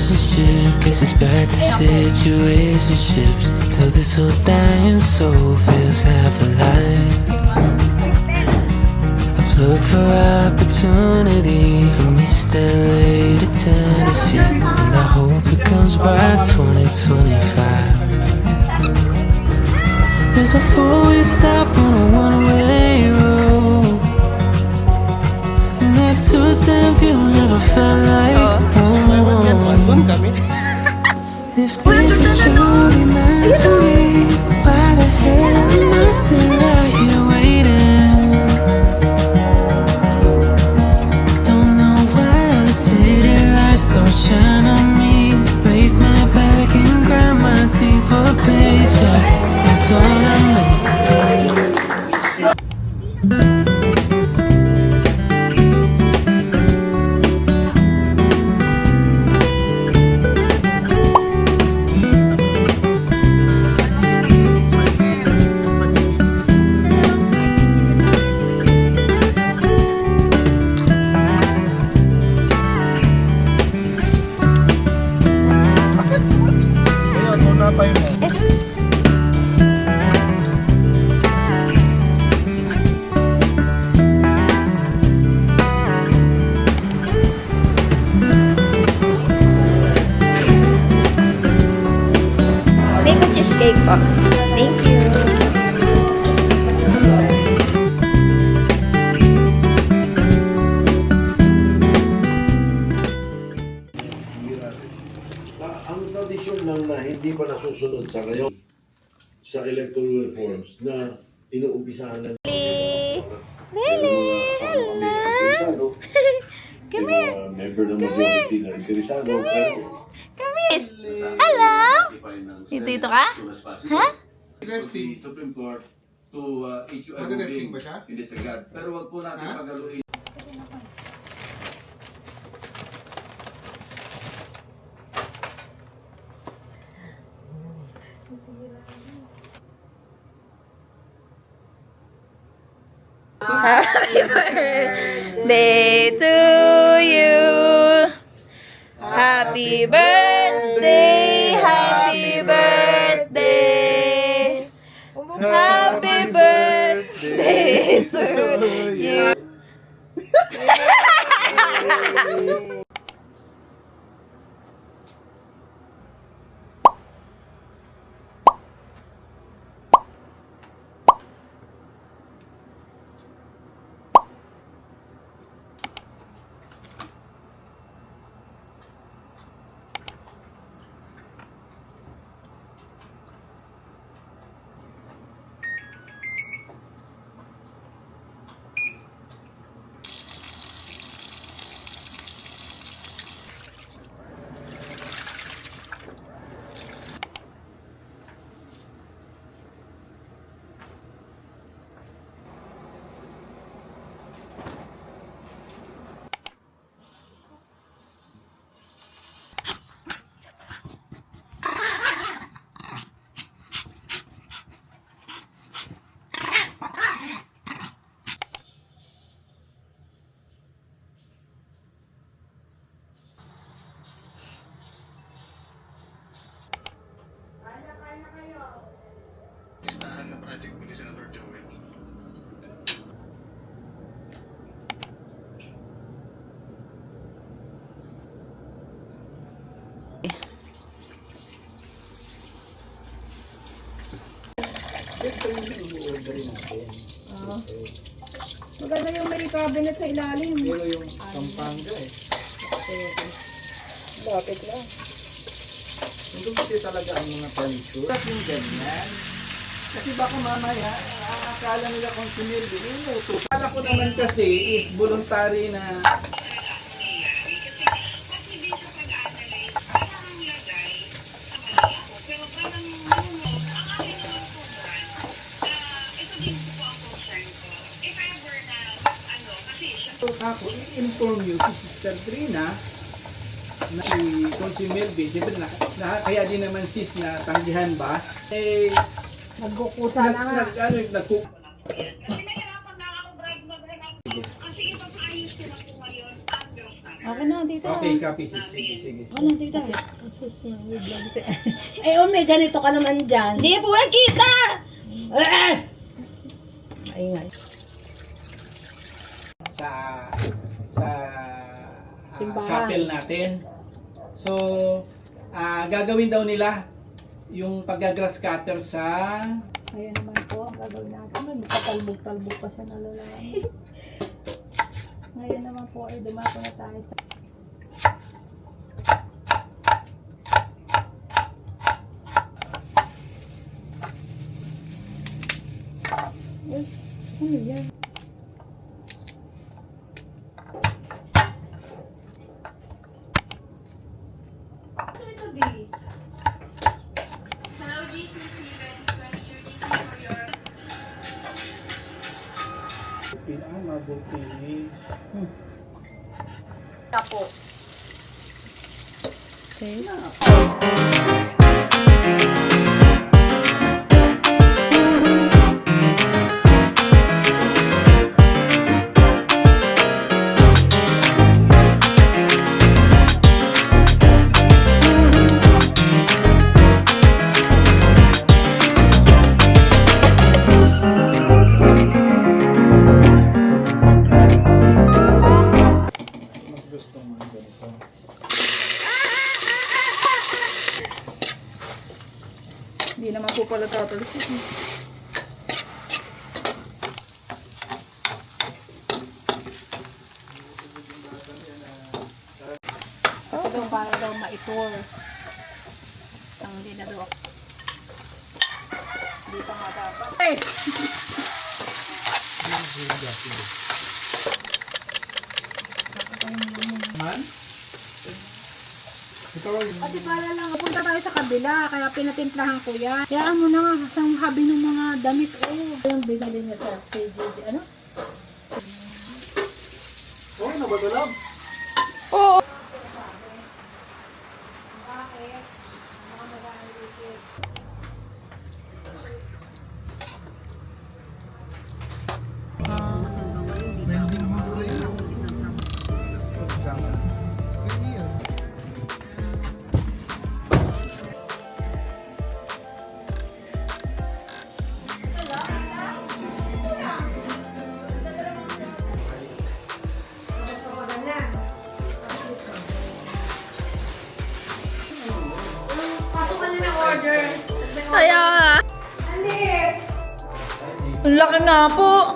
relationship. Guess it's back to situationships. Till this whole dying soul feels half alive. I've looked for opportunity from East LA to Tennessee, and I hope it comes by 2025. There's a four-way stop on a one-way road, and that 210 view never felt like home. If this is truly meant for me, why the hell am I still out here waiting? Don't know why the city lights don't shine on me. Break my back and grind my teeth for a paycheck. That's all I'm meant to be. Cake po. Thank you. Ang tradisyon lang na hindi pa nasusunod sa ngayon sa electoral reforms na inuumpisahan ng Lily! Hello! Come here! member ng majority na interesado. Come here! Hello! Dito ka? Ha? The Supreme Court to issue a ruling in this regard. Pero wag po natin pagaluin. Happy birthday to you. Happy birthday, happy birthday. Happy birthday to you. Maganda yung may cabinet sa ilalim. Pero yung Pampanga eh. Bakit lang? Hindi kasi talaga ang mga furniture. At yung ganyan. Kasi baka mamaya, akala nila kung sinilbi, inuto. Akala ko naman kasi is voluntary na ako, i-inform you si Sister Trina na kung si Melvin, siyempre kaya din naman sis na tanggihan ba, eh, Nagkukusa na nga. Sige. Okay na, dito. tita. Okay, copy. Sige. Ano, tita? Sus, may vlog si... Eh, may ganito ka naman dyan. Hindi po kita! Ingay. Sa Simbahan. chapel natin. So, gagawin daw nila yung pag-grass cutter sa Ayun naman po, ang gagawin natin. May talbog-talbog pa siya nalalaki. Ngayon naman po ay dumako na tayo sa... Uy, ano yan? Ano ito, Di? Hello, GCC. Betty's Furniture. Thank you for your mabuti. Tapo. Mas gusto mo ang ganito. Hindi naman po pala tatalsik. Kasi daw para daw maitor. Ang hindi na daw. Hindi pa nga dapat. Hey! Man? Kasi para lang, punta tayo sa kabila, kaya pinatimplahan ko yan. Kaya mo na nga, kasang habi ng mga damit. Oh, yung bigay niya sa CJD, ano? Okay na ba ito, love? Kaya nga. Ang laki nga po.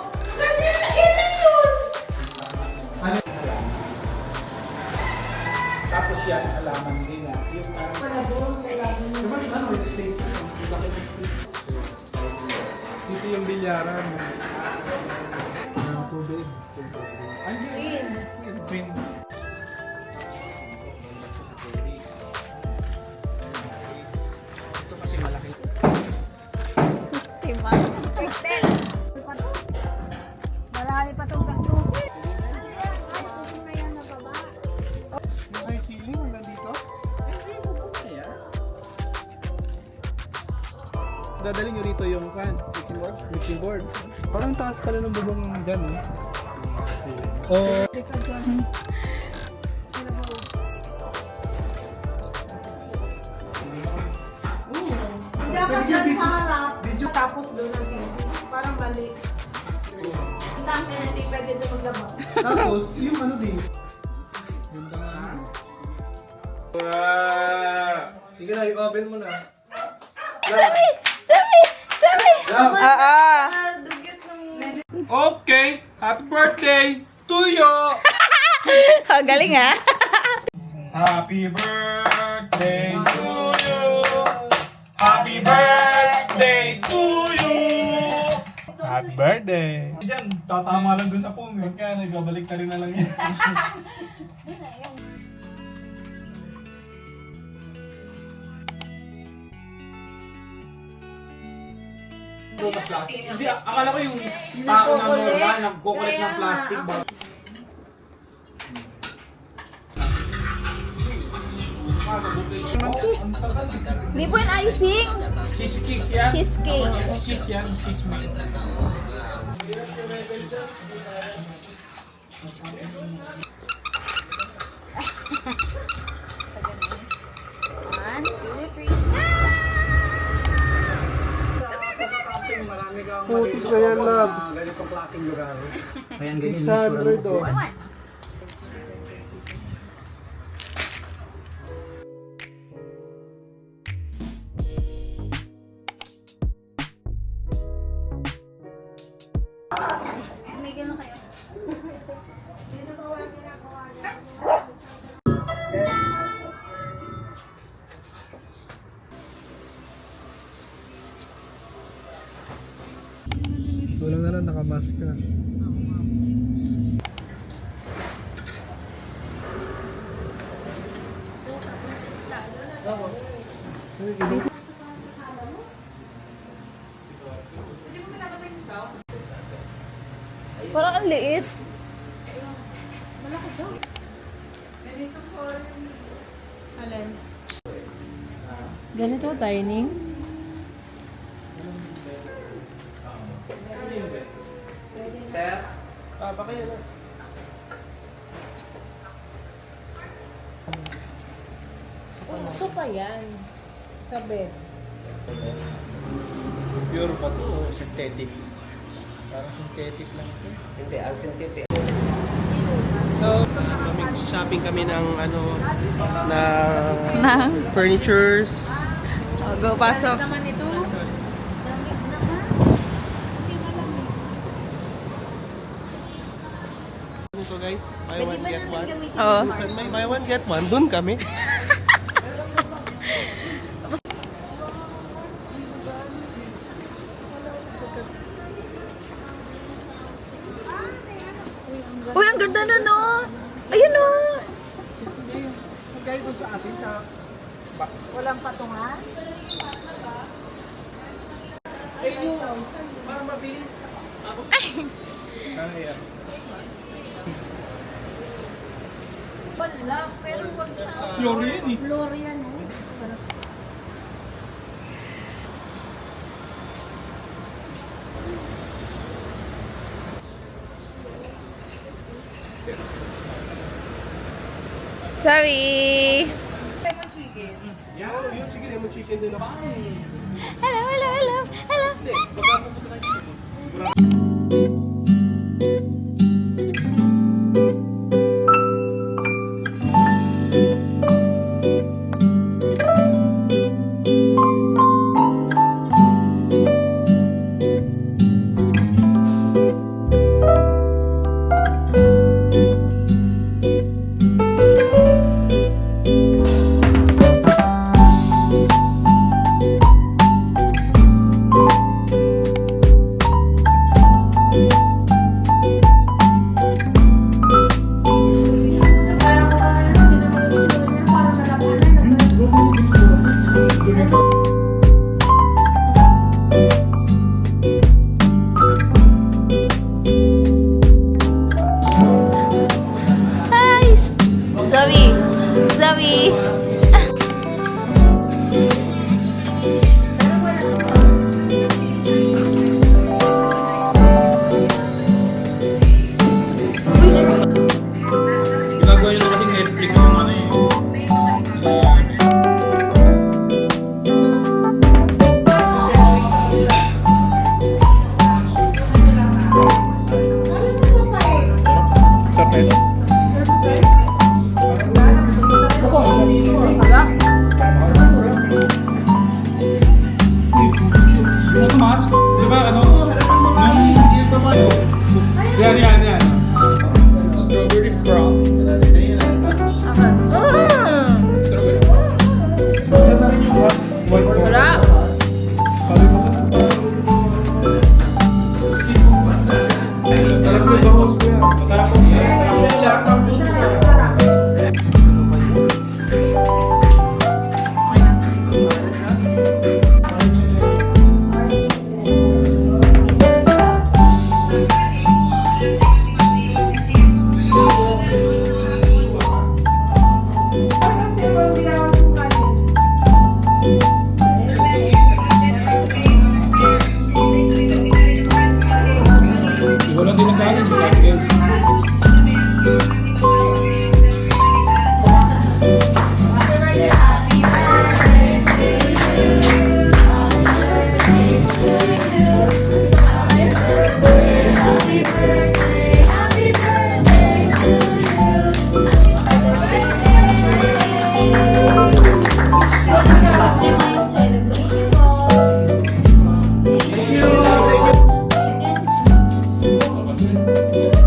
Tapos yan, alaman din na. Yung diba, ano, yung space na yun? Yung laki ng space. Dito yung bilyaran. Ng tubig. Ay, yung green. Ito kasi malaki. Marami pa itong gastusin. Yung high ceiling, hanggang dito? Hindi, bubong na yan. Dadali nyo rito yung mixing board. Parang taas pala ng bubong dyan, eh. Oh, Dapat dyan sa harap, tapos doon ang TV. Parang mali. Ang dami na hindi pwede doon maglaba. tapos yung ano din. Yung sige na, i-open mo na. Sabi! Okay, happy birthday to you! Oh, galing ha? Happy birthday to you! Happy birthday to you! Happy birthday! Diyan, tatama lang dun sa pum. Kaya nagbabalik na rin na lang yan. Hindi, akala ko yung tao na normal, nagkukulit ng plastic ba? Di po yung icing. Cheesecake yan? Cheesecake. Cheese yan, cheese man. One, two, three. Putik na yan, love. Ganitong klaseng lugar. 600 oh. May gano'n kayo. Wala na lang, nakamask ka. Parang ang liit. Alin? Ganito, dining. Baka yun. Uso pa yan. Sa bed. Pure ba to o synthetic? Parang synthetic lang ito. Hindi, ang synthetic. So, shopping kami ng ano na Na? furnitures. Oh, go, pasok. Naman ito. Ito guys, buy one get one. Oo. Saan may buy one get one? Doon kami. Uy, ang ganda na, no? Ayun, no? Kaya doon sa atin sa... Walang patungan? Ay, yun. Para mabilis. Kaya. Wala, pero wag sa... Florian eh. Florian, no? Sorry! Yun, sige, lemon chicken din ako. Hello, hello, hello, hello! Hindi, baka pupunta kayo. Melvin.